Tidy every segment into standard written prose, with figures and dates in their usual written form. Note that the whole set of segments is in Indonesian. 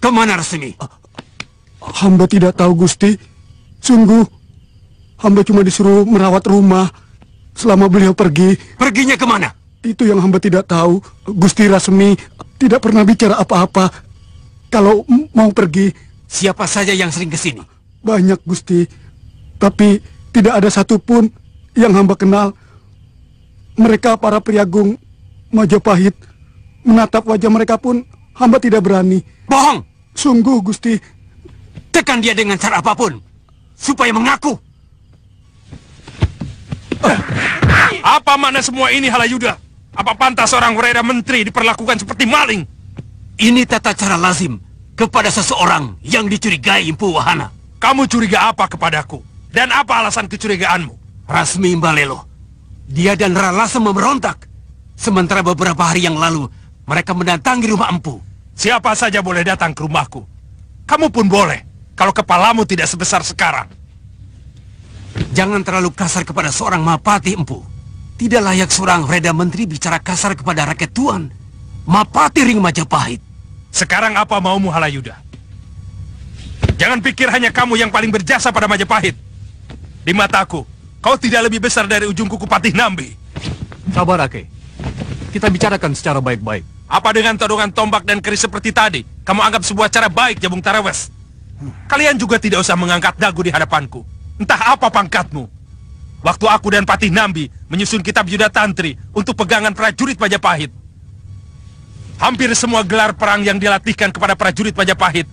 Kemana Rasmi? Hamba tidak tahu, Gusti. Sungguh, hamba cuma disuruh merawat rumah selama beliau pergi. Perginya kemana? Itu yang hamba tidak tahu. Gusti Rasmi tidak pernah bicara apa-apa. Kalau mau pergi. Siapa saja yang sering ke sini? Banyak, Gusti. Tapi tidak ada satupun yang hamba kenal. Mereka para priagung Majapahit. Menatap wajah mereka pun hamba tidak berani. Bohong! Sungguh, Gusti. Tekan dia dengan cara apapun, supaya mengaku. Apa makna semua ini, Halayuda? Apa pantas seorang Perdana Menteri diperlakukan seperti maling? Ini tata cara lazim kepada seseorang yang dicurigai, Empu Wahana. Kamu curiga apa kepadaku? Dan apa alasan kecurigaanmu? Rasmi Mbalelo. Dia dan Ralasem memberontak. Sementara beberapa hari yang lalu, mereka mendatangi rumah Empu. Siapa saja boleh datang ke rumahku. Kamu pun boleh, kalau kepalamu tidak sebesar sekarang. Jangan terlalu kasar kepada seorang Mahapati, Empu. Tidak layak seorang Perdana Menteri bicara kasar kepada rakyat Tuan. Mahapati Ring Majapahit. Sekarang apa maumu, Halayuda? Jangan pikir hanya kamu yang paling berjasa pada Majapahit. Di mataku, kau tidak lebih besar dari ujung kuku Patih Nambi. Sabar, Ake. Kita bicarakan secara baik-baik. Apa dengan todongan tombak dan keris seperti tadi, kamu anggap sebuah cara baik, Jabung Tarawes? Kalian juga tidak usah mengangkat dagu di hadapanku. Entah apa pangkatmu. Waktu aku dan Patih Nambi menyusun kitab Yuda Tantri untuk pegangan prajurit Majapahit, hampir semua gelar perang yang dilatihkan kepada prajurit Majapahit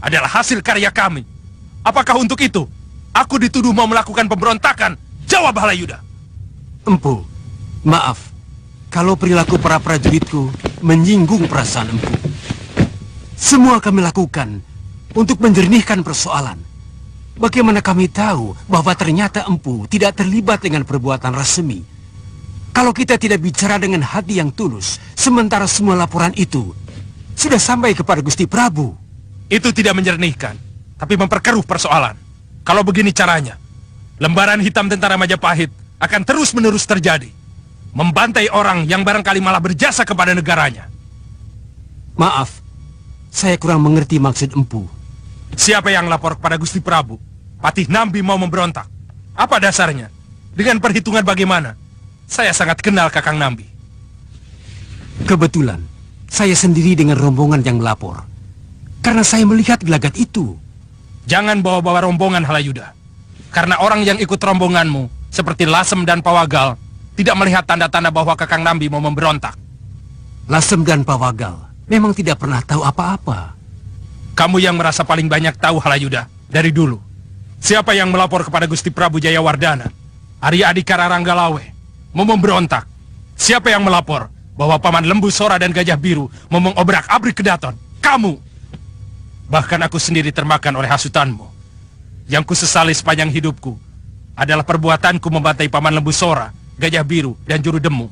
adalah hasil karya kami. Apakah untuk itu aku dituduh mau melakukan pemberontakan? Jawab, Halayuda. Empu, maaf kalau perilaku para prajuritku menyinggung perasaan Empu. Semua kami lakukan untuk menjernihkan persoalan. Bagaimana kami tahu bahwa ternyata Empu tidak terlibat dengan perbuatan Rasmi? Kalau kita tidak bicara dengan hati yang tulus, sementara semua laporan itu sudah sampai kepada Gusti Prabu. Itu tidak menjernihkan, tapi memperkeruh persoalan. Kalau begini caranya, lembaran hitam tentara Majapahit akan terus-menerus terjadi. Membantai orang yang barangkali malah berjasa kepada negaranya. Maaf, saya kurang mengerti maksud Empu. Siapa yang lapor kepada Gusti Prabu? Patih Nambi mau memberontak. Apa dasarnya? Dengan perhitungan bagaimana? Saya sangat kenal Kakang Nambi. Kebetulan, saya sendiri dengan rombongan yang melapor. Karena saya melihat gelagat itu. Jangan bawa-bawa rombongan, Halayuda. Karena orang yang ikut rombonganmu, seperti Lasem dan Pawagal, tidak melihat tanda-tanda bahwa Kakang Nambi mau memberontak. Lasem dan Pawagal memang tidak pernah tahu apa-apa. Kamu yang merasa paling banyak tahu, Halayuda, dari dulu. Siapa yang melapor kepada Gusti Prabu Jayawardana, Arya Adhikara Ranggalawe, mau memberontak? Siapa yang melapor bahwa Paman Lembu Sora dan Gajah Biru mau mengobrak-abrik Kedaton. Kamu! Bahkan aku sendiri termakan oleh hasutanmu. Yang kusesali sepanjang hidupku adalah perbuatanku membantai Paman Lembu Sora, Gajah Biru, dan Juru Demu.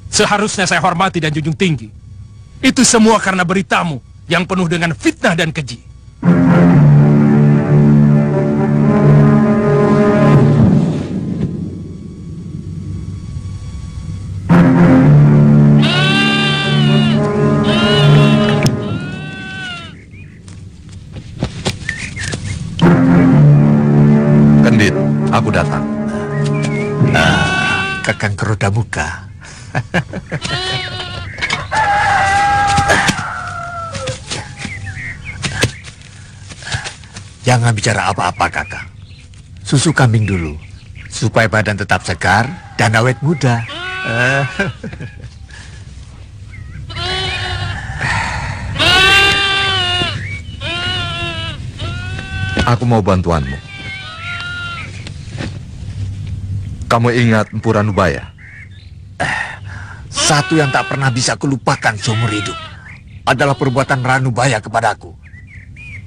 Seharusnya saya hormati dan junjung tinggi. Itu semua karena beritamu yang penuh dengan fitnah dan keji. Kendit, aku datang. Kakang Kerodamuka. Jangan bicara apa-apa, Kakang. Susu kambing dulu, supaya badan tetap segar dan awet muda. Aku mau bantuanmu. Kamu ingat Empu Ranubaya? Satu yang tak pernah bisa kulupakan seumur hidup adalah perbuatan Ranubaya kepadaku.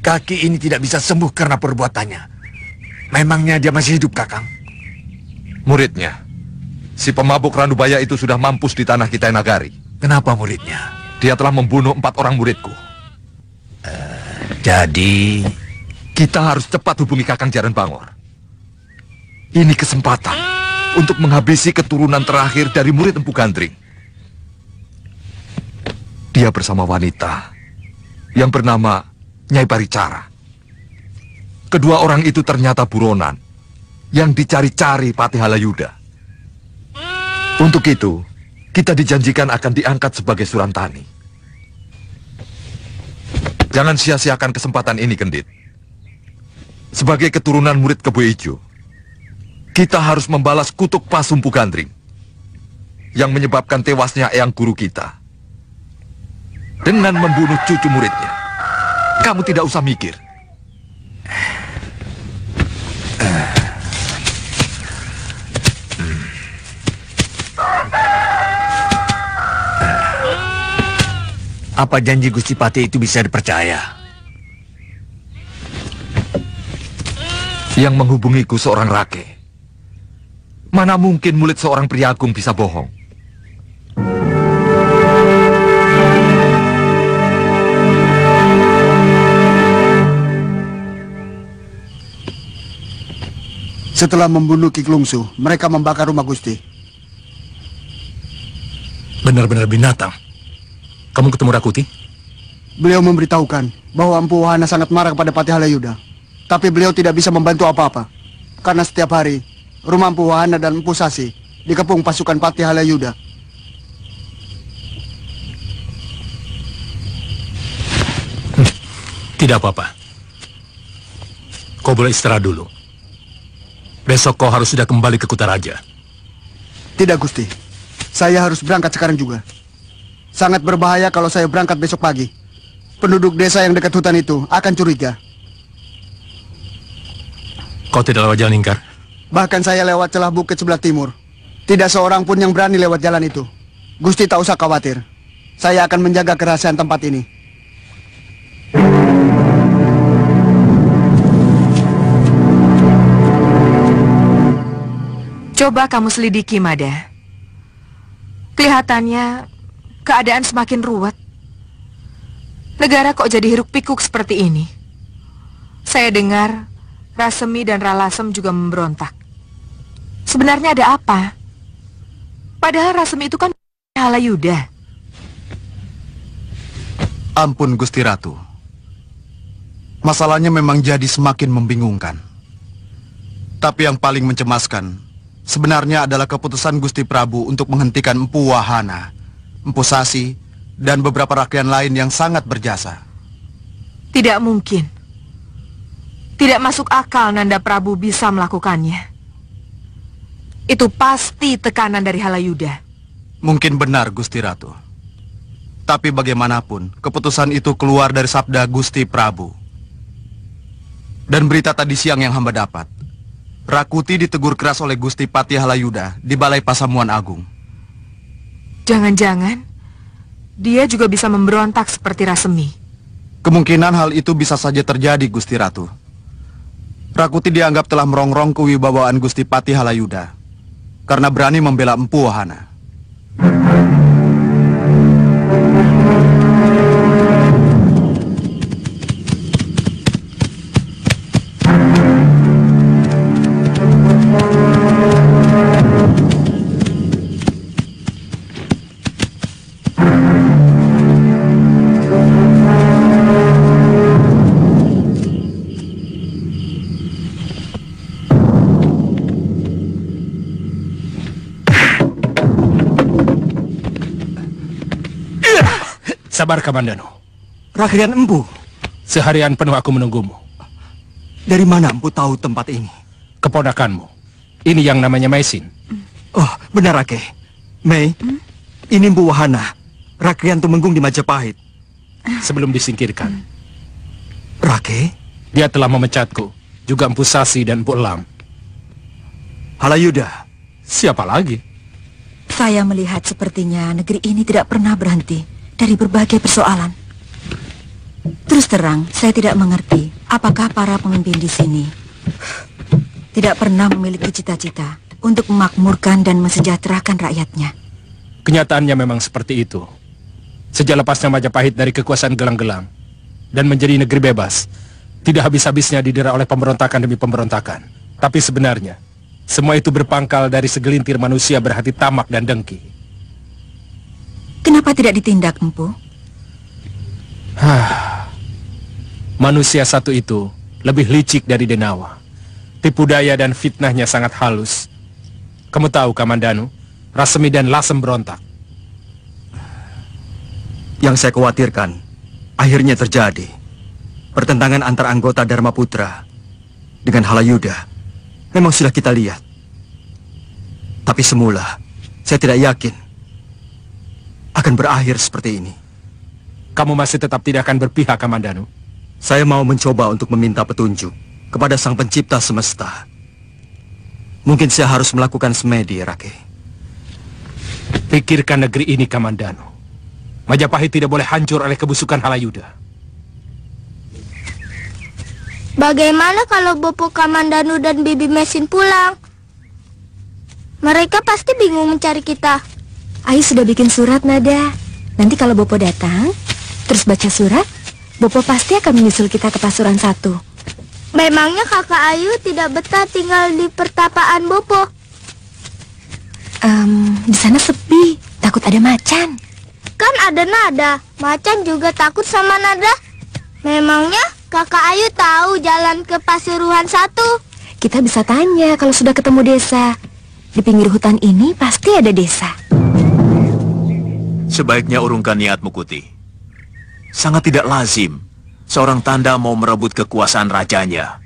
Kaki ini tidak bisa sembuh karena perbuatannya. Memangnya dia masih hidup, Kakang? Muridnya, si pemabuk Ranubaya itu sudah mampus di tanah Kitai Nagari. Kenapa muridnya? Dia telah membunuh 4 orang muridku. Jadi... Kita harus cepat hubungi Kakang Jaran Bangor. Ini kesempatan untuk menghabisi keturunan terakhir dari murid Empu Gandring. Dia bersama wanita yang bernama Nyai Baricara. Kedua orang itu ternyata buronan yang dicari-cari Patih Halayuda. Untuk itu, kita dijanjikan akan diangkat sebagai Surantani. Jangan sia-siakan kesempatan ini, Kendit. Sebagai keturunan murid Kebo Ijo, kita harus membalas kutuk Pasum Empu Gandring yang menyebabkan tewasnya eyang guru kita dengan membunuh cucu muridnya. Kamu tidak usah mikir. Apa janji Gusti Patih itu bisa dipercaya? Yang menghubungiku seorang rake. Mana mungkin murid seorang priagung bisa bohong? Setelah membunuh Ki Klungsu, mereka membakar rumah Gusti. Benar-benar binatang. Kamu ketemu Rakuti? Beliau memberitahukan bahwa Empu Wahana sangat marah kepada Patih Halayuda. Tapi beliau tidak bisa membantu apa-apa. Karena setiap hari, rumah Empu Wahana dan Empu Sasi dikepung pasukan Patih Halayuda. Tidak apa-apa. Kau boleh istirahat dulu. Besok kau harus sudah kembali ke Kutaraja. Tidak, Gusti. Saya harus berangkat sekarang juga. Sangat berbahaya kalau saya berangkat besok pagi. Penduduk desa yang dekat hutan itu akan curiga. Kau tidak lewat jalan lingkar? Bahkan saya lewat celah bukit sebelah timur. Tidak seorang pun yang berani lewat jalan itu. Gusti tak usah khawatir. Saya akan menjaga kerahasiaan tempat ini. Coba kamu selidiki, Mada. Kelihatannya keadaan semakin ruwet. Negara kok jadi hiruk pikuk seperti ini? Saya dengar Rasemi dan Ralasem juga memberontak. Sebenarnya ada apa? Padahal Rasemi itu kan Halayuda. Ampun Gusti Ratu. Masalahnya memang jadi semakin membingungkan. Tapi yang paling mencemaskan sebenarnya adalah keputusan Gusti Prabu untuk menghentikan Empu Wahana, Empu Sasi, dan beberapa rakyat lain yang sangat berjasa. Tidak mungkin. Tidak masuk akal Nanda Prabu bisa melakukannya. Itu pasti tekanan dari Halayuda. Mungkin benar Gusti Ratu. Tapi bagaimanapun, keputusan itu keluar dari sabda Gusti Prabu. Dan berita tadi siang yang hamba dapat, Rakuti ditegur keras oleh Gusti Patih Halayuda di Balai Pasamuan Agung. Jangan-jangan dia juga bisa memberontak seperti Rasemi. Kemungkinan hal itu bisa saja terjadi, Gusti Ratu. Rakuti dianggap telah merongrong kewibawaan Gusti Patih Halayuda karena berani membela Empu Wahana. Sabar, Kamandanu. Rakrian Empu, Seharian penuh aku menunggumu. dari mana Empu tahu tempat ini? Keponakanmu. Ini yang namanya Maisin. Oh, benar, Rake. Mei, ini Empu Wahana. Rakrian Tumenggung di Majapahit. Sebelum disingkirkan, Rake, dia telah memecatku. Juga Empu Sasi dan Empu Elam. Halayuda. Siapa lagi? Saya melihat sepertinya negeri ini tidak pernah berhenti dari berbagai persoalan. Terus terang, saya tidak mengerti apakah para pemimpin di sini tidak pernah memiliki cita-cita untuk memakmurkan dan mensejahterakan rakyatnya. Kenyataannya memang seperti itu. Sejak lepasnya Majapahit dari kekuasaan gelang-gelang dan menjadi negeri bebas, tidak habis-habisnya didera oleh pemberontakan demi pemberontakan. Tapi sebenarnya, semua itu berpangkal dari segelintir manusia berhati tamak dan dengki. Kenapa tidak ditindak, Empu? Manusia satu itu lebih licik dari Denawa. Tipu daya dan fitnahnya sangat halus. Kamu tahu, Kamandanu, Rasemi dan Lasem berontak. Yang saya khawatirkan, akhirnya terjadi. Pertentangan antar anggota Dharma Putra dengan Halayuda memang sudah kita lihat. Tapi semula, saya tidak yakin akan berakhir seperti ini. Kamu masih tetap tidak akan berpihak, Kamandanu? Saya mau mencoba untuk meminta petunjuk kepada Sang Pencipta Semesta. Mungkin saya harus melakukan semedi, Rake. Pikirkan negeri ini, Kamandanu. Majapahit tidak boleh hancur oleh kebusukan Halayuda. Bagaimana kalau Bopo Kamandanu dan Bibi Maisin pulang? Mereka pasti bingung mencari kita. Ayu sudah bikin surat, Nada. Nanti kalau Bopo datang, terus baca surat, Bopo pasti akan menyusul kita ke Pasuruan 1. Memangnya kakak Ayu tidak betah tinggal di pertapaan Bopo? Di sana sepi, takut ada macan. Kan ada Nada, macan juga takut sama Nada. Memangnya kakak Ayu tahu jalan ke Pasuruan 1? Kita bisa tanya kalau sudah ketemu desa. Di pinggir hutan ini pasti ada desa. Sebaiknya urungkan niatmu, Kuti. Sangat tidak lazim seorang tanda mau merebut kekuasaan rajanya.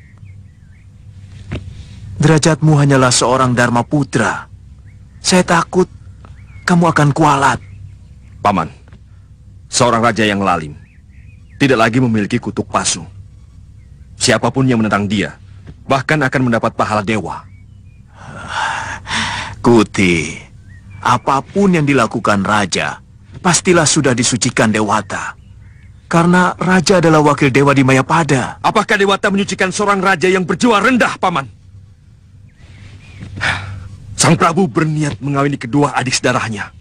Derajatmu hanyalah seorang Dharma Putra. Saya takut kamu akan kualat. Paman, seorang raja yang lalim tidak lagi memiliki kutuk pasu. Siapapun yang menentang dia bahkan akan mendapat pahala dewa. Kuti, apapun yang dilakukan raja pastilah sudah disucikan Dewata. Karena raja adalah wakil dewa di Mayapada. Apakah Dewata menyucikan seorang raja yang berjiwa rendah, Paman? Sang Prabu berniat mengawini kedua adik saudaranya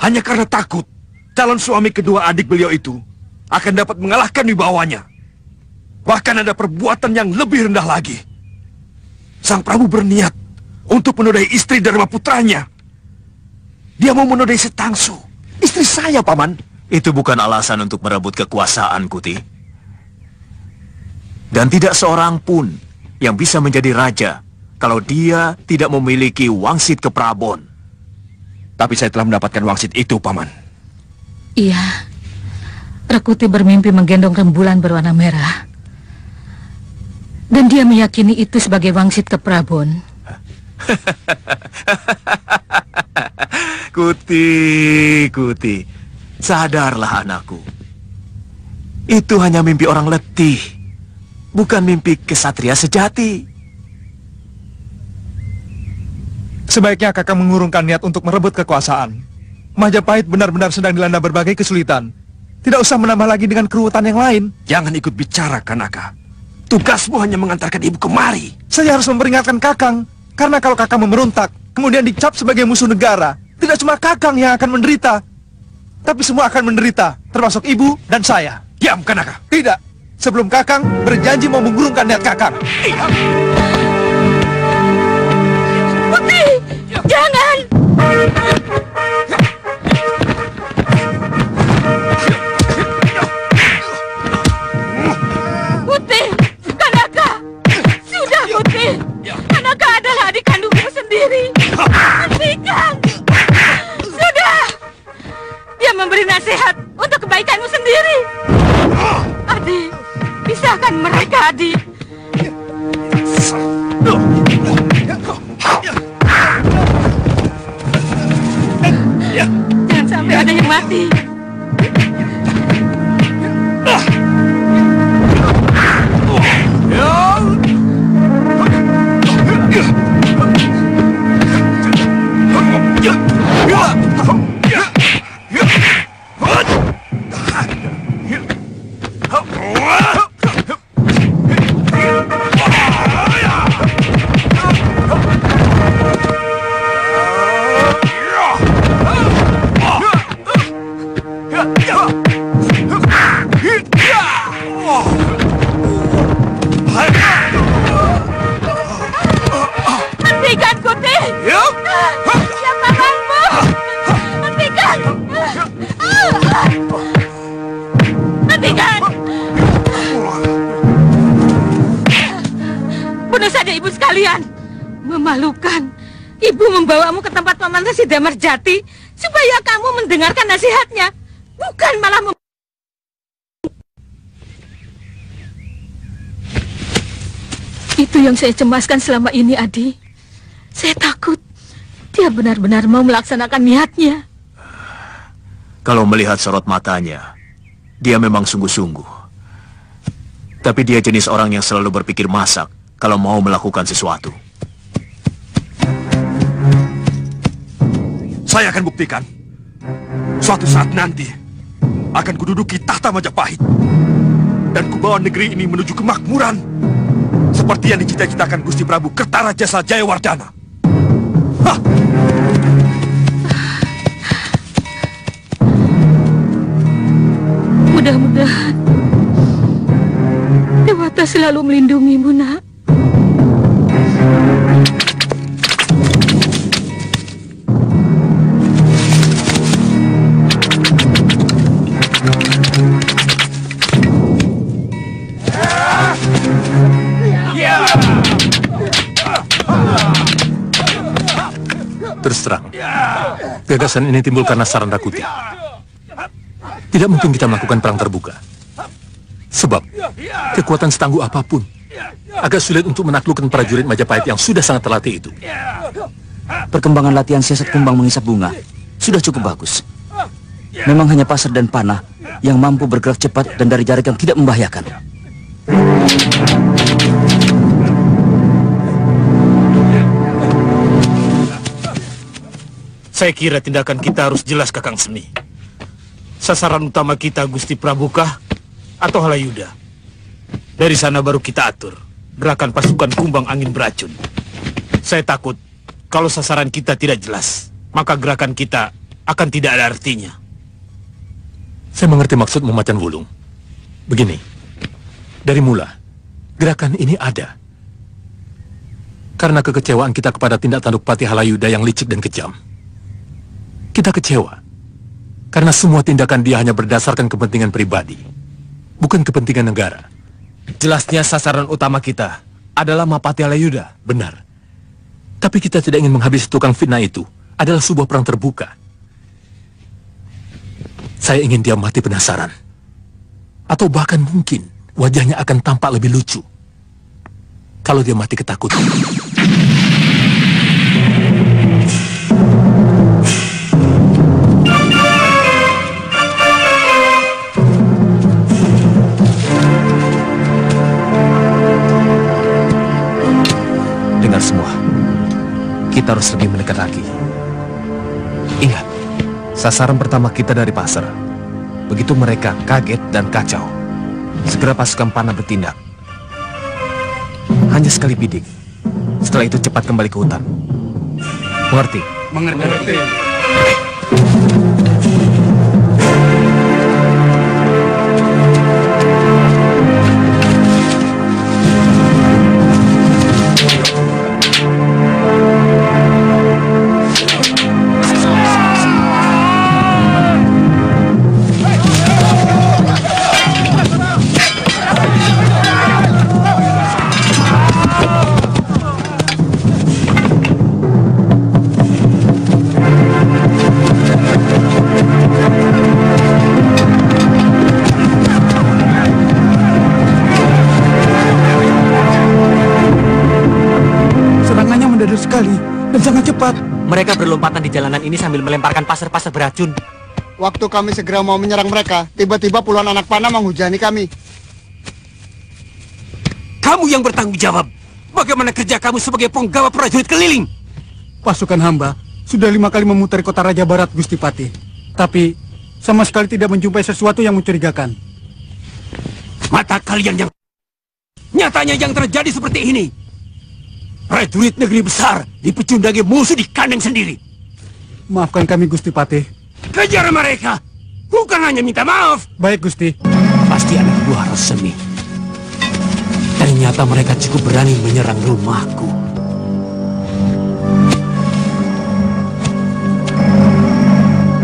hanya karena takut calon suami kedua adik beliau itu akan dapat mengalahkan wibawanya. Bahkan ada perbuatan yang lebih rendah lagi. Sang Prabu berniat untuk menodai istri Dharma putranya. Dia mau menodai Setangsu, istri saya, Paman. Itu bukan alasan untuk merebut kekuasaan, Kuti. Dan tidak seorang pun yang bisa menjadi raja kalau dia tidak memiliki wangsit keprabon. Tapi saya telah mendapatkan wangsit itu, Paman. Iya. Rakuti bermimpi menggendong rembulan berwarna merah. Dan dia meyakini itu sebagai wangsit keprabon. Kuti, sadarlah anakku. Itu hanya mimpi orang letih, bukan mimpi kesatria sejati. Sebaiknya kakak mengurungkan niat untuk merebut kekuasaan. Majapahit benar-benar sedang dilanda berbagai kesulitan. Tidak usah menambah lagi dengan keruwetan yang lain. Jangan ikut bicara, Kanaka. Tugasmu hanya mengantarkan ibu kemari. Saya harus memperingatkan Kakang, karena kalau Kakang memberontak, kemudian dicap sebagai musuh negara, tidak cuma Kakang yang akan menderita, tapi semua akan menderita, termasuk ibu dan saya. Diam, Kanaka. Tidak, sebelum Kakang berjanji mau menggulungkan niat Kakang. Putri, jangan! Putri, Kanaka! Sudah, Putri! Kanaka adalah adik kandungmu sendiri. Hentikan! Sudah! Dia memberi nasihat untuk kebaikanmu sendiri. Adi, pisahkan mereka, Adi. Jangan sampai ada yang mati. Hentikan, Putri! Siapa kamu? Hentikan! Hentikan! Bunuh saja ibu sekalian. Memalukan. Ibu membawamu ke tempat Paman Resi Damarjati supaya kamu mendengarkan nasihatnya, bukan malah Itu yang saya cemaskan selama ini, Adi. Saya takut dia benar-benar mau melaksanakan niatnya. Kalau melihat sorot matanya, dia memang sungguh-sungguh. Tapi dia jenis orang yang selalu berpikir masak kalau mau melakukan sesuatu. Saya akan buktikan. Suatu saat nanti akan kududuki tahta Majapahit. Dan kubawa negeri ini menuju kemakmuran. Seperti yang dicita-citakan Gusti Prabu Kertarajasa Jayawardana. Hah! Mudah-mudahan Dewata selalu melindungimu, Nak. Terus terang, gagasan ini timbul karena saran Rakuti. Tidak mungkin kita melakukan perang terbuka. Sebab, kekuatan setangguh apapun, agak sulit untuk menaklukkan prajurit Majapahit yang sudah sangat terlatih itu. Perkembangan latihan siasat kumbang mengisap bunga sudah cukup bagus. Memang hanya Pasar dan Panah yang mampu bergerak cepat dan dari jarak yang tidak membahayakan. Saya kira tindakan kita harus jelas, Kakang Seni. Sasaran utama kita Gusti Prabukah atau Halayuda? Dari sana baru kita atur gerakan pasukan kumbang angin beracun. Saya takut kalau sasaran kita tidak jelas, maka gerakan kita akan tidak ada artinya. Saya mengerti maksudmu, Macan Wulung. Begini, dari mula, gerakan ini ada. Karena kekecewaan kita kepada tindak tanduk Patih Halayuda yang licik dan kejam. Kita kecewa, karena semua tindakan dia hanya berdasarkan kepentingan pribadi, bukan kepentingan negara. Jelasnya sasaran utama kita adalah Mapati Halayuda. Benar. Tapi kita tidak ingin menghabisi tukang fitnah itu. Adalah sebuah perang terbuka. Saya ingin dia mati penasaran. Atau bahkan mungkin wajahnya akan tampak lebih lucu kalau dia mati ketakutan. Dengar semua, kita harus lebih mendekat lagi. Ingat, Sasaran pertama kita dari pasar. Begitu mereka kaget dan kacau, segera pasukan panah bertindak. Hanya sekali bidik. Setelah itu cepat kembali ke hutan. Mengerti? Mengerti. Sekali dan sangat cepat. Mereka berlompatan di jalanan ini sambil melemparkan pasir-pasir beracun. Waktu kami segera mau menyerang mereka, tiba-tiba puluhan anak panah menghujani kami. Kamu yang bertanggung jawab. Bagaimana kerja kamu sebagai penggawa prajurit keliling? Pasukan hamba sudah 5 kali memutari kota Raja Barat, Gusti Patih. Tapi sama sekali tidak menjumpai sesuatu yang mencurigakan. Mata kalian yang... Nyatanya yang terjadi seperti ini. Prajurit negeri besar dipecundangi musuh di kandang sendiri. Maafkan kami, Gusti Patih. Kejar mereka, bukan hanya minta maaf. Baik, Gusti. Pasti anak buah Rasemi. Ternyata mereka cukup berani menyerang rumahku.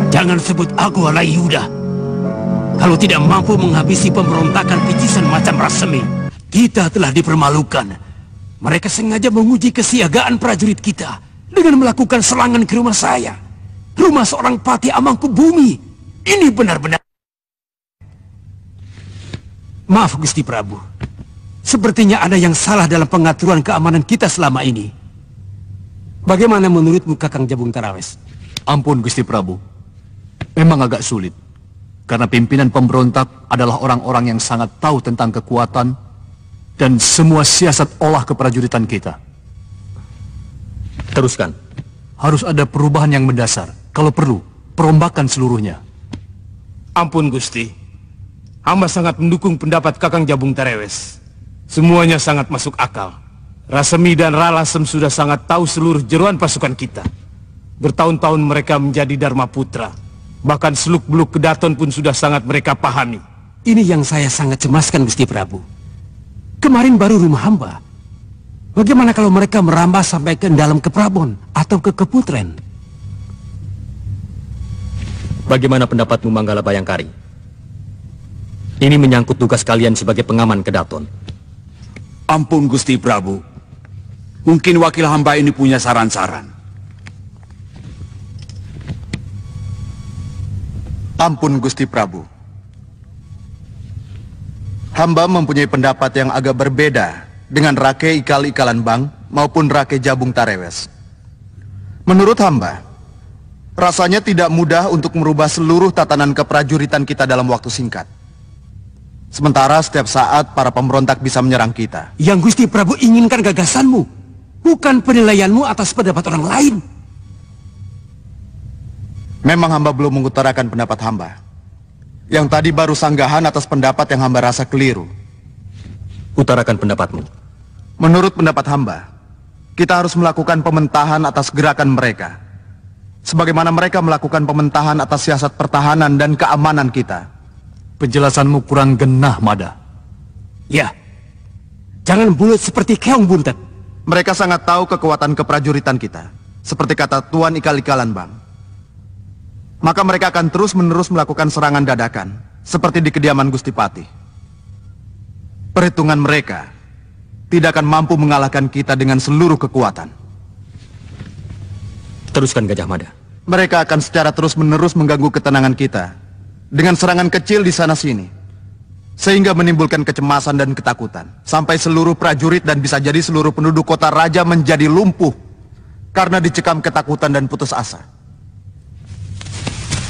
Jangan sebut aku alai Yuda. Kalau tidak mampu menghabisi pemberontakan picisan macam Rasemi, kita telah dipermalukan. Mereka sengaja menguji kesiagaan prajurit kita dengan melakukan serangan ke rumah saya. Rumah seorang Patih Amangkubumi. Ini benar-benar... Maaf, Gusti Prabu. Sepertinya ada yang salah dalam pengaturan keamanan kita selama ini. Bagaimana menurutmu, Kakang Jabung Tarawes? Ampun, Gusti Prabu. Memang agak sulit. Karena pimpinan pemberontak adalah orang-orang yang sangat tahu tentang kekuatan dan semua siasat olah keprajuritan kita. Teruskan. Harus ada perubahan yang mendasar. Kalau perlu, perombakan seluruhnya. Ampun, Gusti. Hamba sangat mendukung pendapat Kakang Jabung Tarawes. Semuanya sangat masuk akal. Rasemi dan Ralasem sudah sangat tahu seluruh jeroan pasukan kita. Bertahun-tahun mereka menjadi Dharma Putra. Bahkan seluk-beluk Kedaton pun sudah sangat mereka pahami. Ini yang saya sangat cemaskan, Gusti Prabu. Kemarin baru rumah hamba. Bagaimana kalau mereka merambah sampai ke dalam Keprabon atau ke Keputren? Bagaimana pendapatmu, Manggala Bayangkari? Ini menyangkut tugas kalian sebagai pengaman Kedaton. Ampun, Gusti Prabu. Mungkin wakil hamba ini punya saran-saran. Ampun, Gusti Prabu. Hamba mempunyai pendapat yang agak berbeda dengan Rake Ikal-Ikalan Bang maupun Rake Jabung Tarawes. Menurut hamba, rasanya tidak mudah untuk merubah seluruh tatanan keprajuritan kita dalam waktu singkat. Sementara setiap saat para pemberontak bisa menyerang kita. Yang Gusti Prabu inginkan gagasanmu, bukan penilaianmu atas pendapat orang lain. Memang hamba belum mengutarakan pendapat hamba. Yang tadi baru sanggahan atas pendapat yang hamba rasa keliru. Utarakan pendapatmu. Menurut pendapat hamba, kita harus melakukan pementahan atas gerakan mereka. Sebagaimana mereka melakukan pementahan atas siasat pertahanan dan keamanan kita. Penjelasanmu kurang genah, Mada. Ya, jangan bulut seperti keong buntet. Mereka sangat tahu kekuatan keprajuritan kita. Seperti kata Tuan Ikal-Ikalan Bang. Maka mereka akan terus-menerus melakukan serangan dadakan, seperti di kediaman Gusti Patih. Perhitungan mereka tidak akan mampu mengalahkan kita dengan seluruh kekuatan. Teruskan, Gajah Mada. Mereka akan secara terus-menerus mengganggu ketenangan kita, dengan serangan kecil di sana-sini, sehingga menimbulkan kecemasan dan ketakutan, sampai seluruh prajurit dan bisa jadi seluruh penduduk kota raja menjadi lumpuh, karena dicekam ketakutan dan putus asa.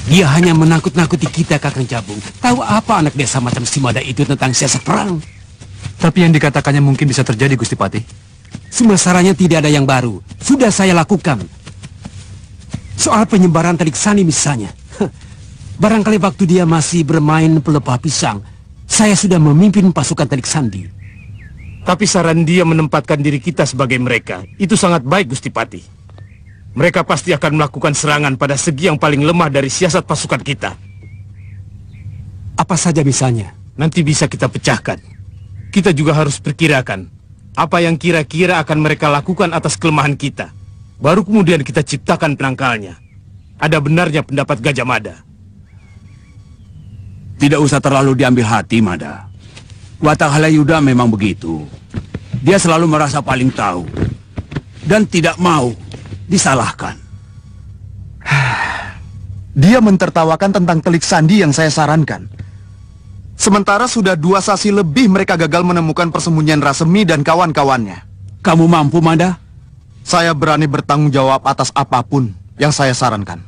Dia hanya menakut-nakuti kita, Kakang Jabung. Tahu apa anak desa macam si Mada itu tentang siasat perang? Tapi yang dikatakannya mungkin bisa terjadi, Gusti Patih. Semesaranya tidak ada yang baru. Sudah saya lakukan. Soal penyebaran telik sani misalnya. Barangkali waktu dia masih bermain pelepah pisang, saya sudah memimpin pasukan Telik Sandi. Tapi saran dia menempatkan diri kita sebagai mereka, itu sangat baik, Gusti Patih. Mereka pasti akan melakukan serangan pada segi yang paling lemah dari siasat pasukan kita. Apa saja misalnya? Nanti bisa kita pecahkan. Kita juga harus perkirakan apa yang kira-kira akan mereka lakukan atas kelemahan kita. Baru kemudian kita ciptakan penangkalnya. Ada benarnya pendapat Gajah Mada. Tidak usah terlalu diambil hati, Mada. Watak Halayuda memang begitu. Dia selalu merasa paling tahu. Dan tidak mau disalahkan. Dia mentertawakan tentang Telik Sandi yang saya sarankan. Sementara sudah 2 sasi lebih mereka gagal menemukan persembunyian Rasemi dan kawan-kawannya. Kamu mampu, Mada? Saya berani bertanggung jawab atas apapun yang saya sarankan.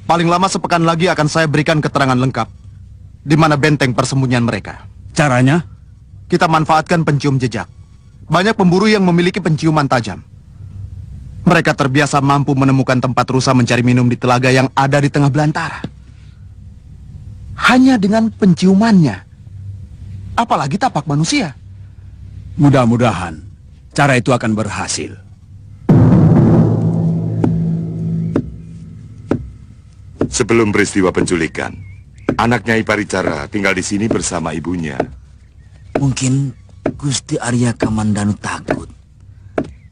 Paling lama sepekan lagi akan saya berikan keterangan lengkap di mana benteng persembunyian mereka. Caranya? Kita manfaatkan pencium jejak. Banyak pemburu yang memiliki penciuman tajam. Mereka terbiasa mampu menemukan tempat rusa mencari minum di telaga yang ada di tengah belantara. Hanya dengan penciumannya. Apalagi tapak manusia. Mudah-mudahan cara itu akan berhasil. Sebelum peristiwa penculikan, anak Nyai Paricara tinggal di sini bersama ibunya. Mungkin Gusti Arya Kamandanu takut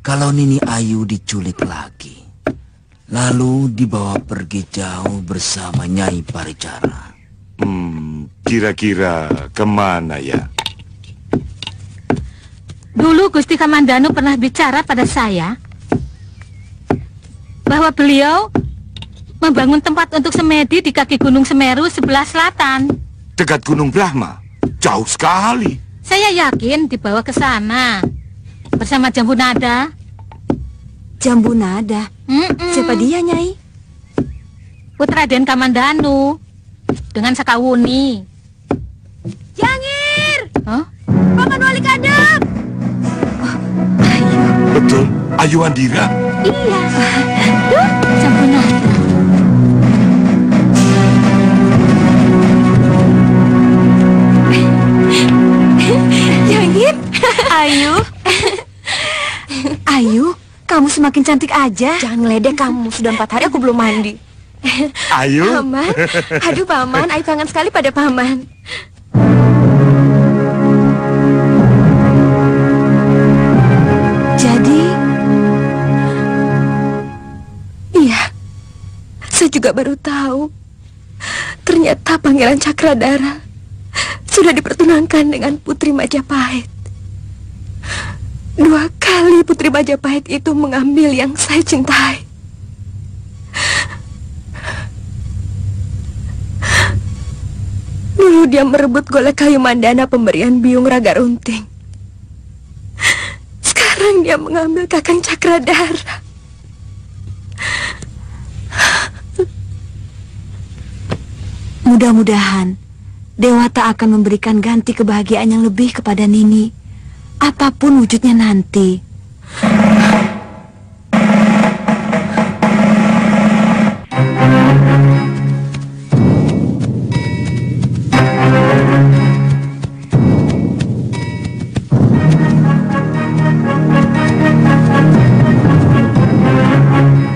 kalau Nini Ayu diculik lagi, lalu dibawa pergi jauh bersama Nyai Paricara. Kira-kira kemana ya? Dulu Gusti Kamandanu pernah bicara pada saya bahwa beliau membangun tempat untuk semedi di kaki Gunung Semeru sebelah selatan. Dekat Gunung Brahma? Jauh sekali. Saya yakin dibawa ke sana bersama Jambu Nada. Jambu Nada? Siapa dia, Nyai? Putra Den Kamandanu dengan Sakawuni. Jangir! Hah? Paman Wali Kadep! Betul, Ayu Andira. Iya. Duh, Jambu Nada. Jangir? Ayu? Ayu, kamu semakin cantik aja. Jangan ngeledek kamu, sudah 4 hari aku belum mandi. Ayu? Paman, aduh Paman, Ayu kangen sekali pada Paman. Jadi, iya, saya juga baru tahu. Ternyata Pangeran Cakradara sudah dipertunangkan dengan Putri Majapahit. 2 kali Putri Majapahit itu mengambil yang saya cintai. Dulu dia merebut golek kayu mandana pemberian Biung Raga Runting. Sekarang dia mengambil Kakang Cakradara. Mudah-mudahan Dewata akan memberikan ganti kebahagiaan yang lebih kepada Nini, apapun wujudnya nanti.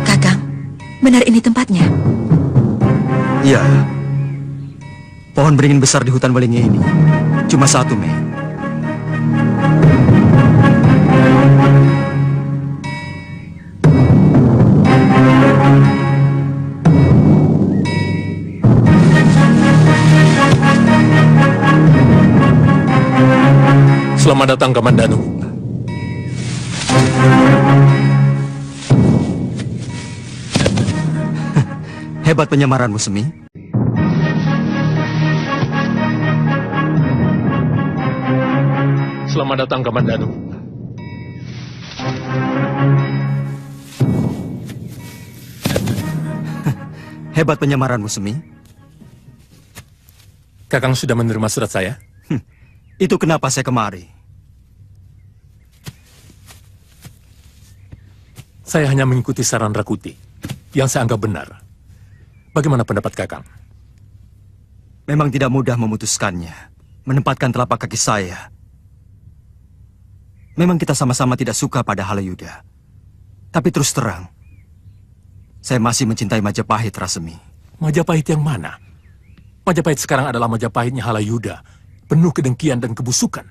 Kakang, benar ini tempatnya? Iya. Pohon beringin besar di hutan Walingi ini cuma 1, Mei. Selamat datang, Kamandanu. Hebat penyamaranmu, Semi. Selamat datang, Kamandanu. Hebat penyamaranmu, Semi. Kakang sudah menerima surat saya? Itu kenapa saya kemari. Saya hanya mengikuti saran Rakuti yang saya anggap benar. Bagaimana pendapat Kakang? Memang tidak mudah memutuskannya, menempatkan telapak kaki saya. Memang kita sama-sama tidak suka pada Halayuda. Tapi terus terang, saya masih mencintai Majapahit, Rasemi. Majapahit yang mana? Majapahit sekarang adalah Majapahitnya Halayuda, penuh kedengkian dan kebusukan.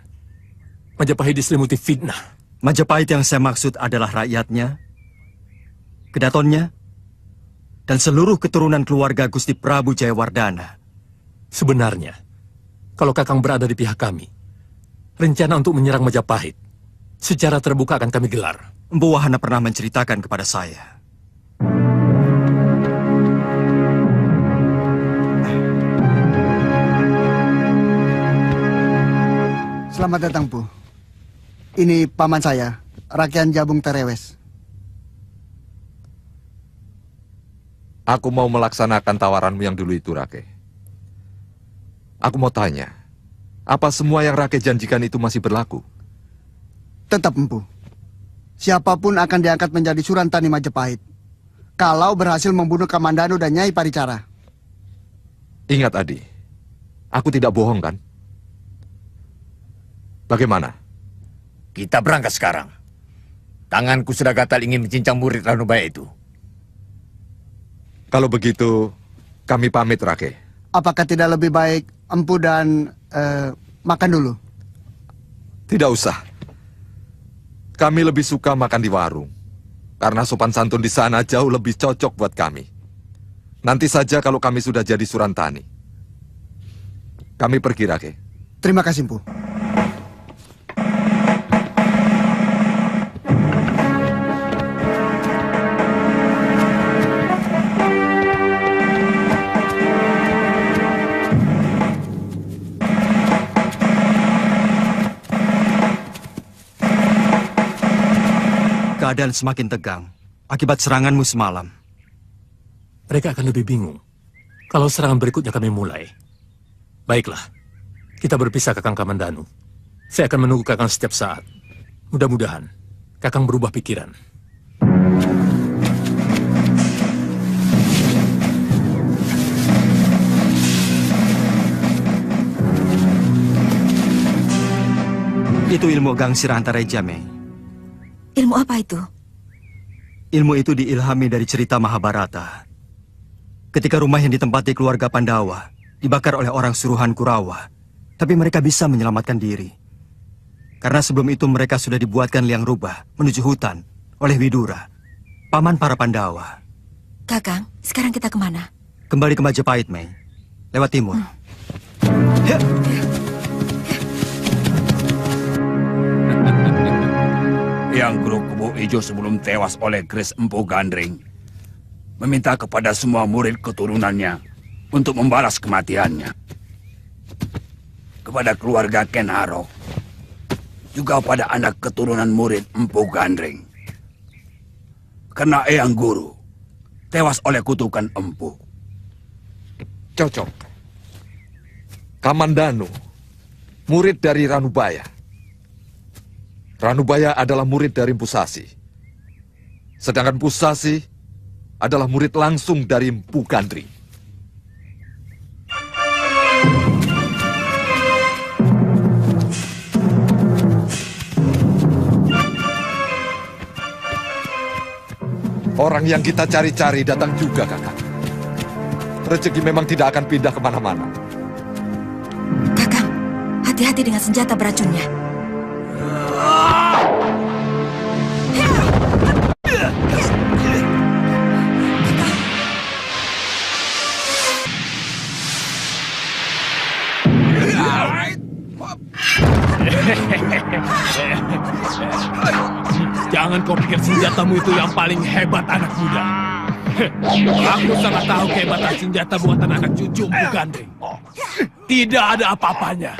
Majapahit diselimuti fitnah. Majapahit yang saya maksud adalah rakyatnya, kedatonnya, dan seluruh keturunan keluarga Gusti Prabu Jayawardana. Sebenarnya, kalau Kakang berada di pihak kami, rencana untuk menyerang Majapahit secara terbuka akan kami gelar. Empu Wahana pernah menceritakan kepada saya. Selamat datang, Bu. Ini paman saya, Rakyat Jabung Terewes. Aku mau melaksanakan tawaranmu yang dulu itu, Rake. Aku mau tanya, apa semua yang Rake janjikan itu masih berlaku? Tetap, Empu. Siapapun akan diangkat menjadi Surantani Majapahit kalau berhasil membunuh Kamandanu dan Nyai Paricara. Ingat, Adi, aku tidak bohong, kan? Bagaimana? Kita berangkat sekarang. Tanganku sudah gatal ingin mencincang murid Ranubaya itu. Kalau begitu, kami pamit, Rake. Apakah tidak lebih baik Empu dan makan dulu? Tidak usah. Kami lebih suka makan di warung. Karena sopan santun di sana jauh lebih cocok buat kami. Nanti saja kalau kami sudah jadi Surantani. Kami pergi, Rake. Terima kasih, Empu. Keadaan semakin tegang akibat seranganmu semalam. Mereka akan lebih bingung kalau serangan berikutnya kami mulai. Baiklah, kita berpisah, Kakang Kamandanu. Saya akan menunggu Kakang setiap saat. Mudah-mudahan Kakang berubah pikiran. Itu ilmu Gangsir Antareja, Mei. Ilmu apa itu? Ilmu itu diilhami dari cerita Mahabharata. Ketika rumah yang ditempati keluarga Pandawa dibakar oleh orang suruhan Kurawa, tapi mereka bisa menyelamatkan diri. Karena sebelum itu mereka sudah dibuatkan liang rubah menuju hutan oleh Widura, paman para Pandawa. Kakang, sekarang kita kemana? Kembali ke Majapahit, Mei. Lewat timur. Yang Guru Kebo Ijo sebelum tewas oleh Kris Empu Gandring meminta kepada semua murid keturunannya untuk membalas kematiannya. Kepada keluarga Ken Arok, juga pada anak keturunan murid Empu Gandring. Karena Eyang Guru tewas oleh kutukan Empu. Cocok. Kamandanu, murid dari Ranubaya. Ranubaya adalah murid dari Pusasi. Sedangkan Pusasi adalah murid langsung dari Empu Gandring. Orang yang kita cari-cari datang juga, Kakak. Rezeki memang tidak akan pindah kemana-mana. Kakang, hati-hati dengan senjata beracunnya. Jangan kau pikir senjatamu itu yang paling hebat, anak muda. Aku sangat tahu kehebatan senjata buatan anak cucu Empu Gandring. Tidak ada apa-apanya.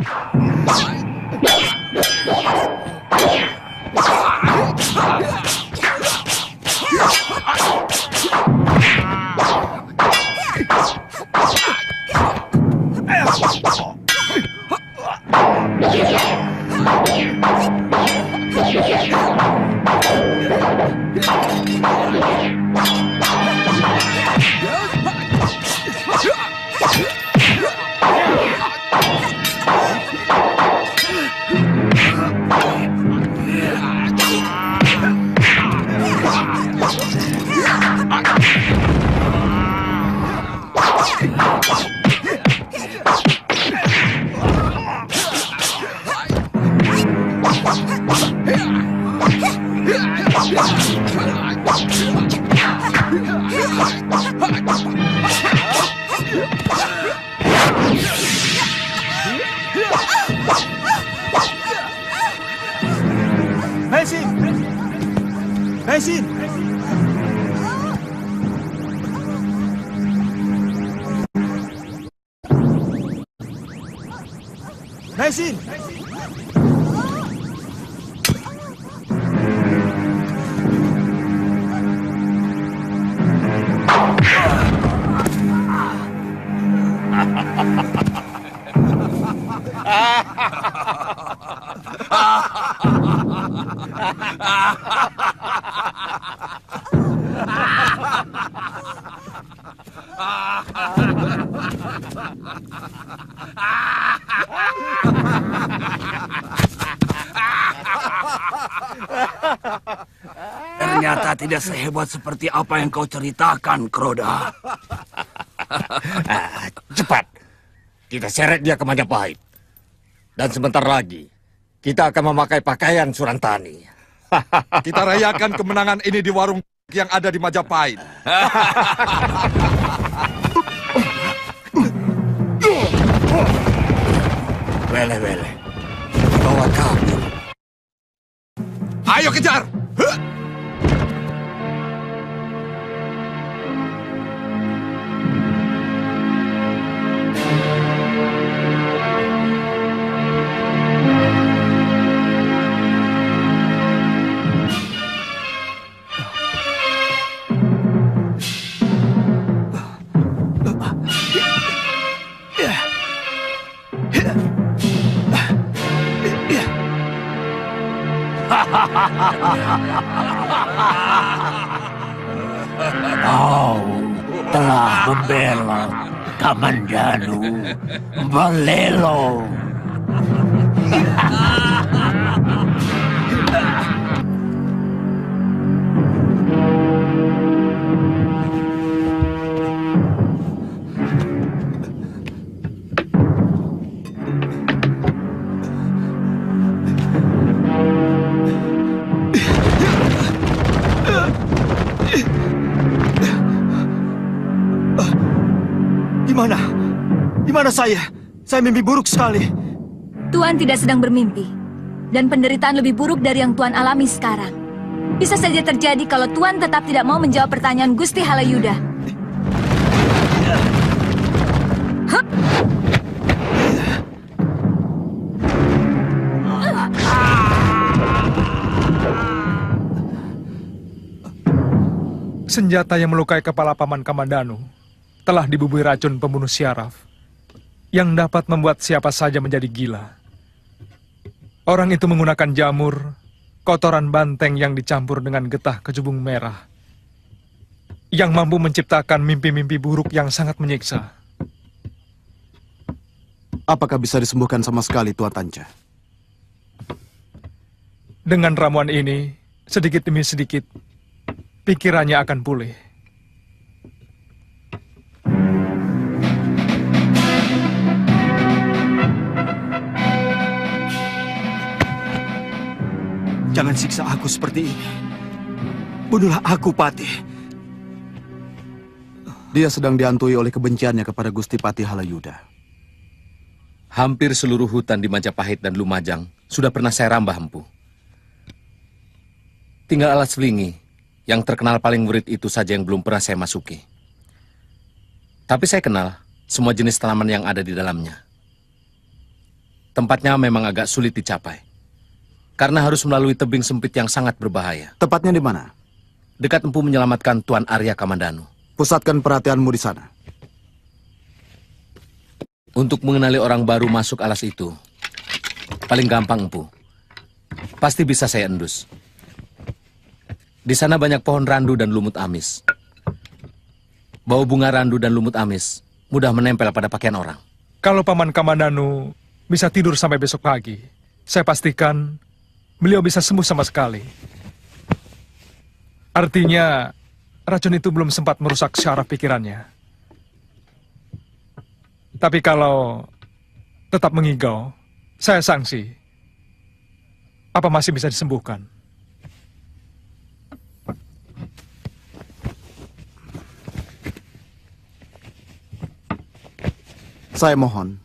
Mesin! Mesin! Ternyata tidak sehebat seperti apa yang kau ceritakan, Kroda. Cepat, kita seret dia ke Majapahit. Dan sebentar lagi, kita akan memakai pakaian Surantani. Kita rayakan kemenangan ini di warung yang ada di Majapahit. Wele-wele, bawa kabur. Ayo kejar! Kau telah membela Kamandanu Balelo. Di mana saya? Saya mimpi buruk sekali. Tuan tidak sedang bermimpi. Dan penderitaan lebih buruk dari yang Tuan alami sekarang. Bisa saja terjadi kalau Tuan tetap tidak mau menjawab pertanyaan Gusti Halayuda. Senjata yang melukai kepala Paman Kamandanu telah dibubui racun pembunuh syaraf yang dapat membuat siapa saja menjadi gila. Orang itu menggunakan jamur, kotoran banteng yang dicampur dengan getah kecubung merah, yang mampu menciptakan mimpi-mimpi buruk yang sangat menyiksa. Apakah bisa disembuhkan sama sekali, Tuan Tanca? Dengan ramuan ini, sedikit demi sedikit, pikirannya akan pulih. Jangan siksa aku seperti ini. Bunuhlah aku, Patih. Dia sedang dihantui oleh kebenciannya kepada Gusti Patih Halayuda. Hampir seluruh hutan di Majapahit dan Lumajang sudah pernah saya rambah, Empu. Tinggal Alas Selingi, yang terkenal paling murid itu saja yang belum pernah saya masuki. Tapi saya kenal semua jenis tanaman yang ada di dalamnya. Tempatnya memang agak sulit dicapai, karena harus melalui tebing sempit yang sangat berbahaya. Tepatnya di mana? Dekat Empu menyelamatkan Tuan Arya Kamandanu. Pusatkan perhatianmu di sana. Untuk mengenali orang baru masuk alas itu, paling gampang, Empu. Pasti bisa saya endus. Di sana banyak pohon randu dan lumut amis. Bau bunga randu dan lumut amis mudah menempel pada pakaian orang. Kalau Paman Kamandanu bisa tidur sampai besok pagi, saya pastikan beliau bisa sembuh sama sekali. Artinya, racun itu belum sempat merusak syaraf pikirannya. Tapi kalau tetap mengigau, saya sanksi. Apa masih bisa disembuhkan? Saya mohon,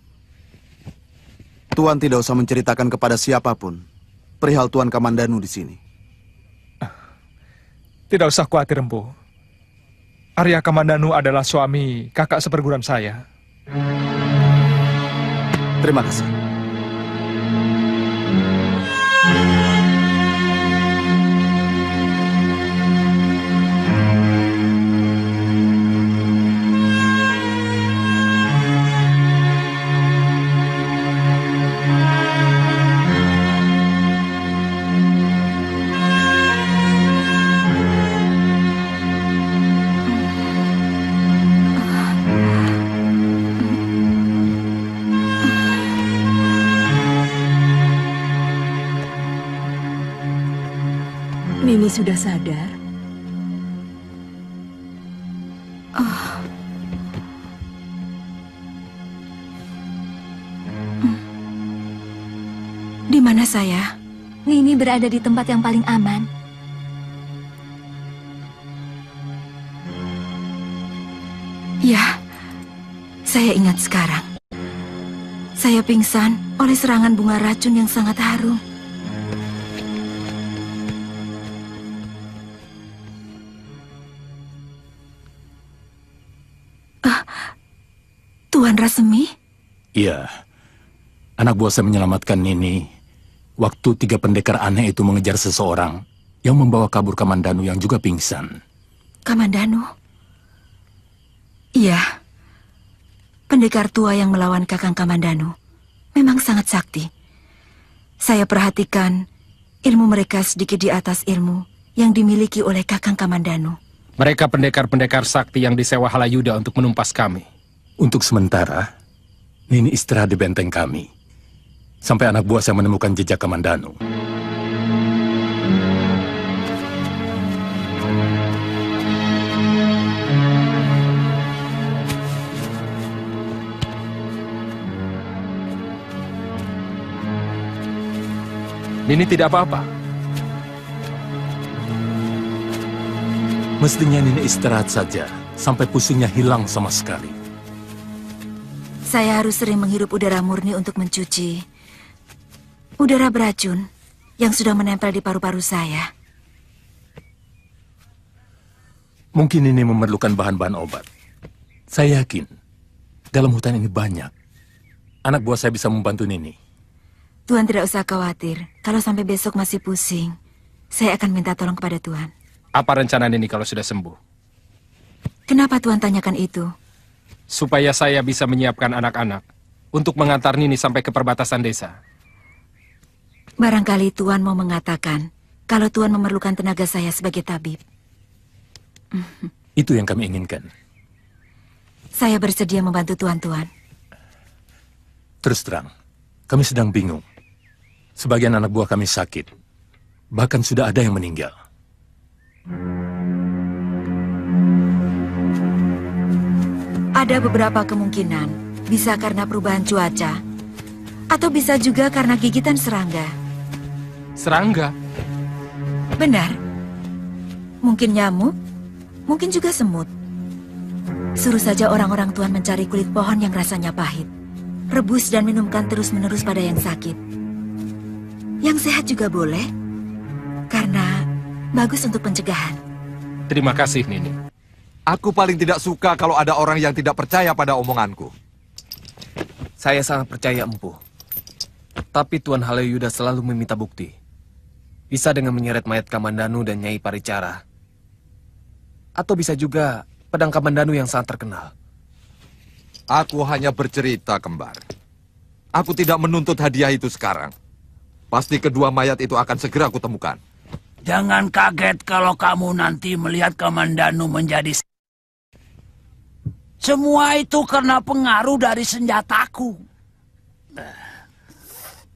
Tuan tidak usah menceritakan kepada siapapun perihal Tuan Kamandanu di sini. Tidak usah khawatir, Empu. Arya Kamandanu adalah suami kakak seperguruan saya. Terima kasih. Nini sudah sadar? Di mana saya? Nini berada di tempat yang paling aman. Ya, saya ingat sekarang. Saya pingsan oleh serangan bunga racun yang sangat harum. Tuan Rasemi? Iya. Anak buah saya menyelamatkan Nini waktu 3 pendekar aneh itu mengejar seseorang yang membawa kabur Kamandanu yang juga pingsan. Kamandanu? Iya. Pendekar tua yang melawan Kakang Kamandanu memang sangat sakti. Saya perhatikan ilmu mereka sedikit di atas ilmu yang dimiliki oleh Kakang Kamandanu. Mereka pendekar-pendekar sakti yang disewa Halayuda untuk menumpas kami. Untuk sementara, Nini istirahat di benteng kami. Sampai anak buah saya menemukan jejak Kamandanu. Nini tidak apa-apa. Mestinya Nini istirahat saja, sampai pusingnya hilang sama sekali. Saya harus sering menghirup udara murni untuk mencuci udara beracun yang sudah menempel di paru-paru saya. Mungkin Nini memerlukan bahan-bahan obat. Saya yakin, dalam hutan ini banyak. Anak buah saya bisa membantu Nini. Tuan tidak usah khawatir. Kalau sampai besok masih pusing, saya akan minta tolong kepada Tuan. Apa rencana Nini kalau sudah sembuh? Kenapa Tuan tanyakan itu? Supaya saya bisa menyiapkan anak-anak untuk mengantar Nini sampai ke perbatasan desa. Barangkali Tuan mau mengatakan kalau Tuan memerlukan tenaga saya sebagai tabib. Itu yang kami inginkan. Saya bersedia membantu Tuan-Tuan. Terus terang, kami sedang bingung. Sebagian anak buah kami sakit. Bahkan sudah ada yang meninggal. Ada beberapa kemungkinan, bisa karena perubahan cuaca, atau bisa juga karena gigitan serangga. Serangga? Benar. Mungkin nyamuk, mungkin juga semut. Suruh saja orang-orang Tuan mencari kulit pohon yang rasanya pahit. Rebus dan minumkan terus-menerus pada yang sakit. Yang sehat juga boleh, karena bagus untuk pencegahan. Terima kasih, Nini. Aku paling tidak suka kalau ada orang yang tidak percaya pada omonganku. Saya sangat percaya Empu. Tapi Tuan Halayuda selalu meminta bukti. Bisa dengan menyeret mayat Kamandanu dan Nyai Paricara. Atau bisa juga pedang Kamandanu yang sangat terkenal. Aku hanya bercerita, Kembar. Aku tidak menuntut hadiah itu sekarang. Pasti kedua mayat itu akan segera kutemukan. Jangan kaget kalau kamu nanti melihat Kamandanu menjadi... Semua itu karena pengaruh dari senjataku.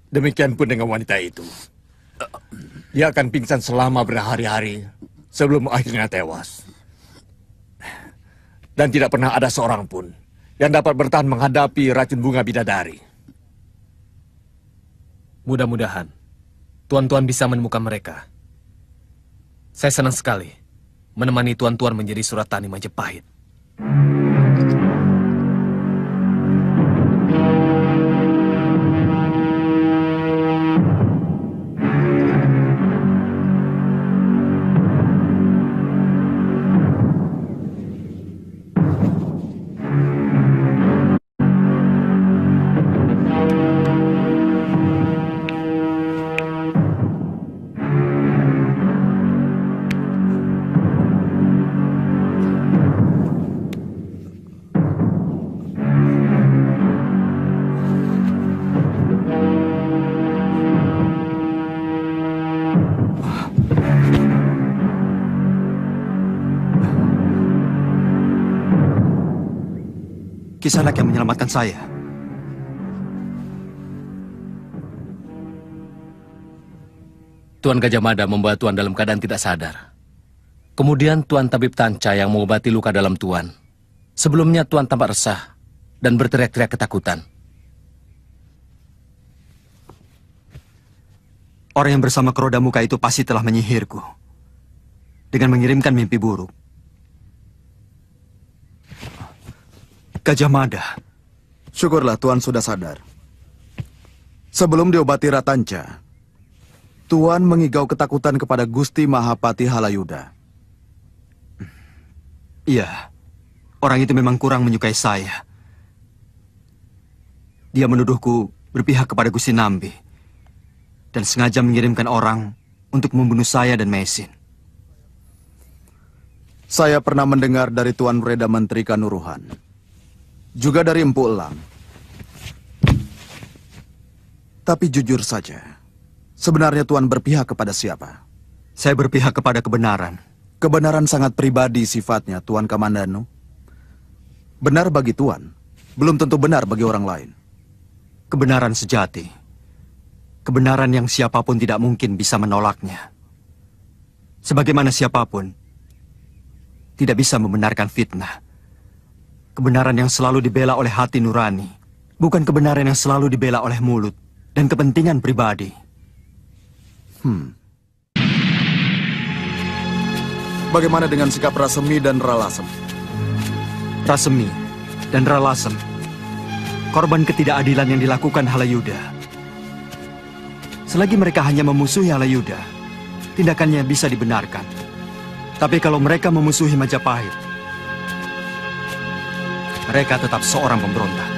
Demikian pun dengan wanita itu. Dia akan pingsan selama berhari-hari sebelum akhirnya tewas. Dan tidak pernah ada seorang pun yang dapat bertahan menghadapi racun bunga bidadari. Mudah-mudahan Tuan-Tuan bisa menemukan mereka. Saya senang sekali menemani Tuan-Tuan menjadi Suratani Majapahit. Kisanak yang menyelamatkan saya. Tuan Gajah Mada membawa Tuan dalam keadaan tidak sadar. Kemudian Tuan Tabib Tanca yang mengobati luka dalam Tuan. Sebelumnya Tuan tampak resah dan berteriak-teriak ketakutan. Orang yang bersama keroda muka itu pasti telah menyihirku dengan mengirimkan mimpi buruk. Gajah Mada. Syukurlah Tuan sudah sadar. Sebelum diobati Ratanca, Tuan mengigau ketakutan kepada Gusti Mahapati Halayuda. Iya, orang itu memang kurang menyukai saya. Dia menuduhku berpihak kepada Gusti Nambi dan sengaja mengirimkan orang untuk membunuh saya dan Mesin. Saya pernah mendengar dari Tuan Reda Menteri Kanuruhan, juga dari Empu Elang. Tapi jujur saja, sebenarnya Tuan berpihak kepada siapa? Saya berpihak kepada kebenaran. Kebenaran sangat pribadi sifatnya, Tuan Kamandanu. Benar bagi Tuan, belum tentu benar bagi orang lain. Kebenaran sejati. Kebenaran yang siapapun tidak mungkin bisa menolaknya. Sebagaimana siapapun tidak bisa membenarkan fitnah. Kebenaran yang selalu dibela oleh hati nurani, bukan kebenaran yang selalu dibela oleh mulut dan kepentingan pribadi. Bagaimana dengan sikap Rasemi dan Ralasem? Rasemi dan Ralasem, korban ketidakadilan yang dilakukan Halayuda. Selagi mereka hanya memusuhi Halayuda, tindakannya bisa dibenarkan. Tapi kalau mereka memusuhi Majapahit, mereka tetap seorang pemberontak.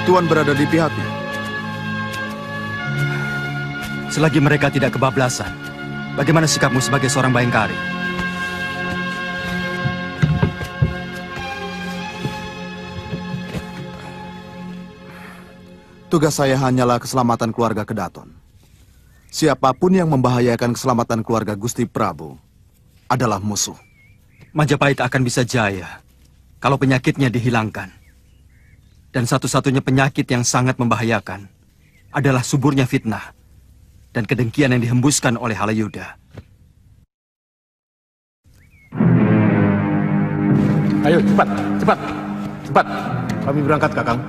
Tuan berada di pihaknya. Selagi mereka tidak kebablasan, bagaimana sikapmu sebagai seorang Bayangkari? Tugas saya hanyalah keselamatan keluarga Kedaton. Siapapun yang membahayakan keselamatan keluarga Gusti Prabu adalah musuh. Majapahit akan bisa jaya kalau penyakitnya dihilangkan. Dan satu-satunya penyakit yang sangat membahayakan adalah suburnya fitnah dan kedengkian yang dihembuskan oleh Halayuda. Ayo, cepat, cepat, cepat. Kami berangkat, Kakang.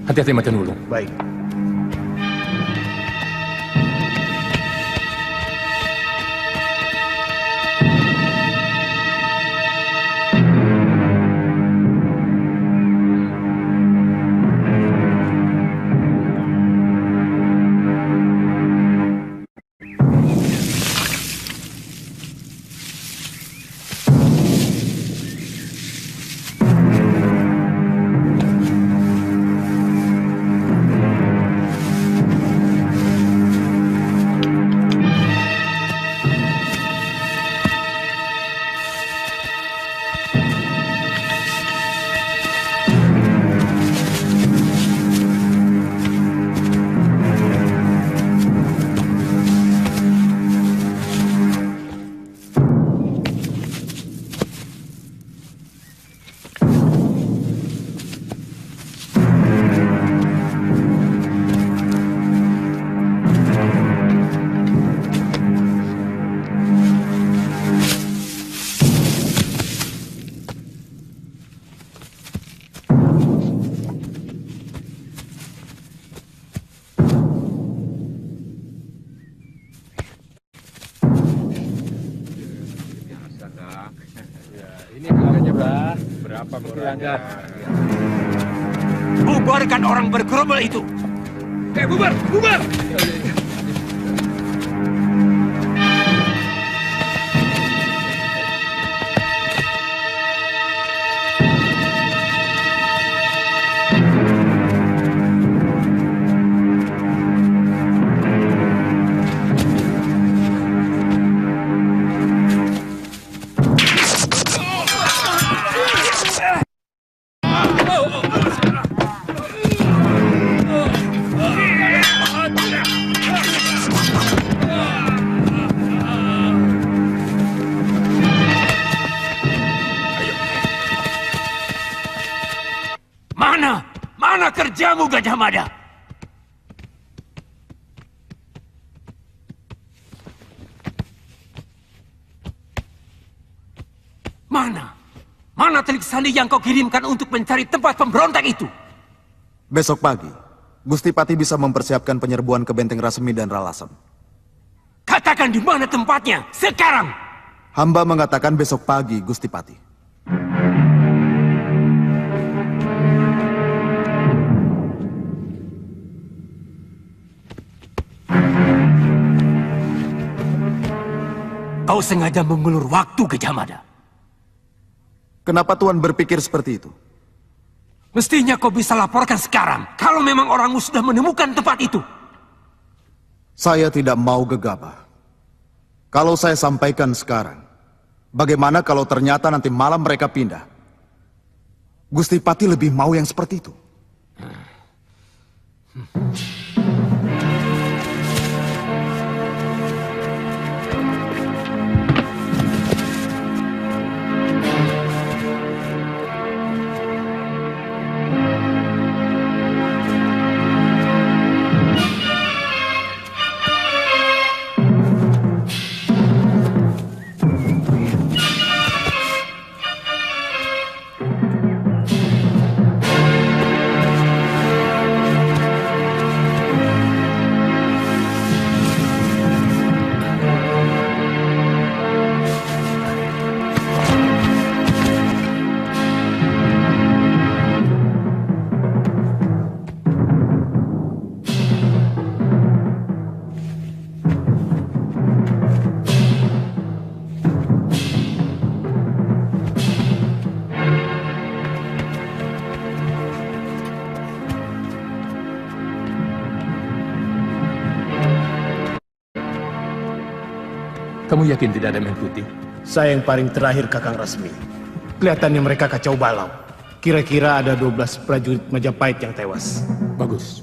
Hati-hati Macan Wulung. Baik. Bubarkan orang bergerombol itu. Bubar, bubar. wajahmu, Gajah Mada? Mana telik sandi yang kau kirimkan untuk mencari tempat pemberontak itu? Besok pagi, Gusti Pati bisa mempersiapkan penyerbuan ke Benteng Rasemi dan Ralasem. Katakan di mana tempatnya, sekarang! Hamba mengatakan besok pagi, Gusti Pati. Kau sengaja mengulur waktu, Gajah Mada. Kenapa Tuan berpikir seperti itu? Mestinya kau bisa laporkan sekarang, kalau memang orangmu sudah menemukan tempat itu. Saya tidak mau gegabah. Kalau saya sampaikan sekarang, bagaimana kalau ternyata nanti malam mereka pindah? Gusti Pati lebih mau yang seperti itu. Kamu yakin tidak ada yang mengikuti? Saya yang paling terakhir, Kakang Rasmi. Kelihatannya mereka kacau balau. Kira-kira ada 12 prajurit Majapahit yang tewas. Bagus.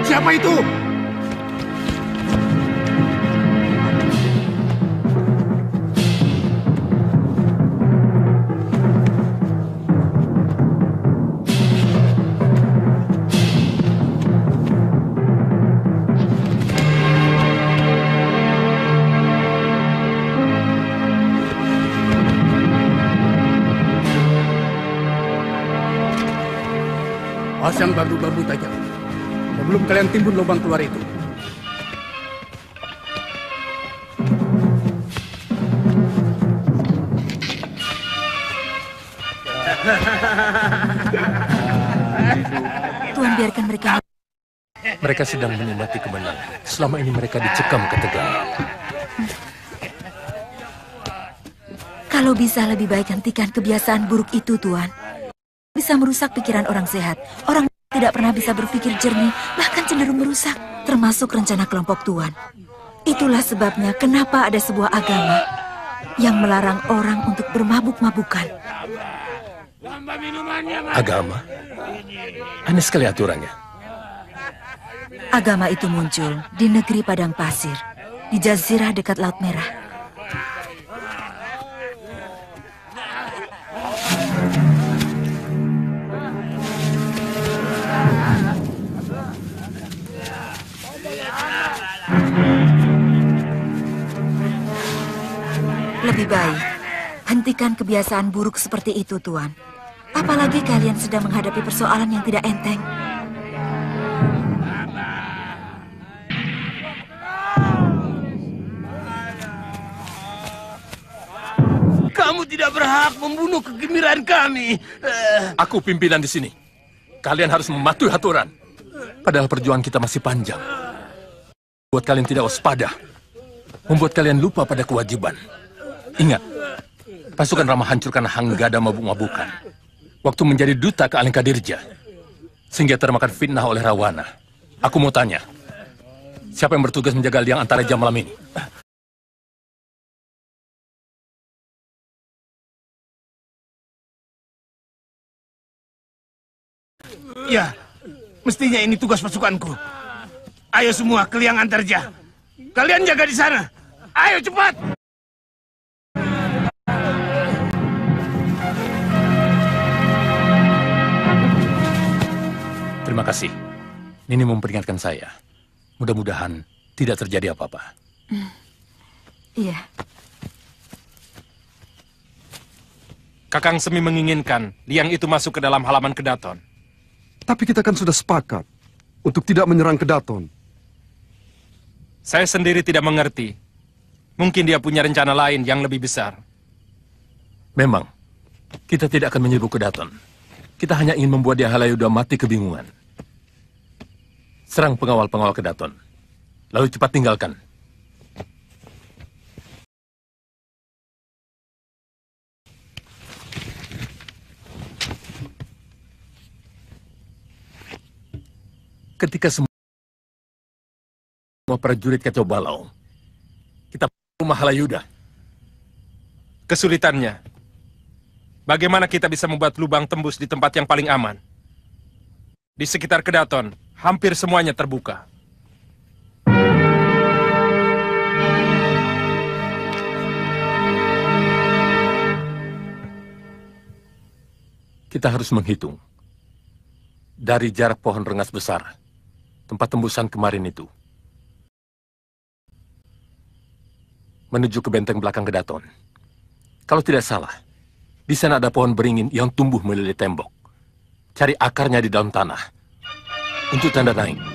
Siapa itu? Pasang bambu-bambu tajam. Sebelum kalian timbun lubang keluar itu. Tuan, biarkan mereka. Mereka sedang menikmati kemenangan. Selama ini mereka dicekam ketegangan. Kalau bisa lebih baik hentikan kebiasaan buruk itu, Tuan. Bisa merusak pikiran orang sehat. Orang tidak pernah bisa berpikir jernih, bahkan cenderung merusak, termasuk rencana kelompok Tuan. Itulah sebabnya kenapa ada sebuah agama yang melarang orang untuk bermabuk-mabukan. Agama? Aneh sekali aturannya. Agama itu muncul di negeri padang pasir, di jazirah dekat Laut Merah. Lebih baik, hentikan kebiasaan buruk seperti itu, Tuan. Apalagi kalian sedang menghadapi persoalan yang tidak enteng. Kamu tidak berhak membunuh kegembiraan kami. Aku pimpinan di sini. Kalian harus mematuhi aturan. Padahal perjuangan kita masih panjang. Buat kalian tidak waspada. Membuat kalian lupa pada kewajiban. Ingat, pasukan Rama hancur karena Hanggada mabuk-mabukan. Waktu menjadi duta ke Alengkadirja, sehingga termakan fitnah oleh Rawana. Aku mau tanya, siapa yang bertugas menjaga liang Antareja malam ini? Ya, mestinya ini tugas pasukanku. Ayo semua ke liang antarja. Kalian jaga di sana. Ayo cepat. Terima kasih. Nini memperingatkan saya. Mudah-mudahan tidak terjadi apa-apa. Iya. Kakang Semi menginginkan liang itu masuk ke dalam halaman Kedaton. Tapi kita kan sudah sepakat untuk tidak menyerang Kedaton. Saya sendiri tidak mengerti. Mungkin dia punya rencana lain yang lebih besar. Memang, kita tidak akan menyerbu Kedaton. Kita hanya ingin membuat dia Halayuda mati kebingungan. Serang pengawal-pengawal Kedaton. Lalu cepat tinggalkan. Ketika semua prajurit kacau balau, kita rumah Halayuda. Kesulitannya, bagaimana kita bisa membuat lubang tembus di tempat yang paling aman? Di sekitar Kedaton, hampir semuanya terbuka. Kita harus menghitung dari jarak pohon rengas besar, tempat tembusan kemarin itu, menuju ke benteng belakang Kedaton. Kalau tidak salah, di sana ada pohon beringin yang tumbuh melilit tembok. Cari akarnya di dalam tanah. Untuk tanda naik.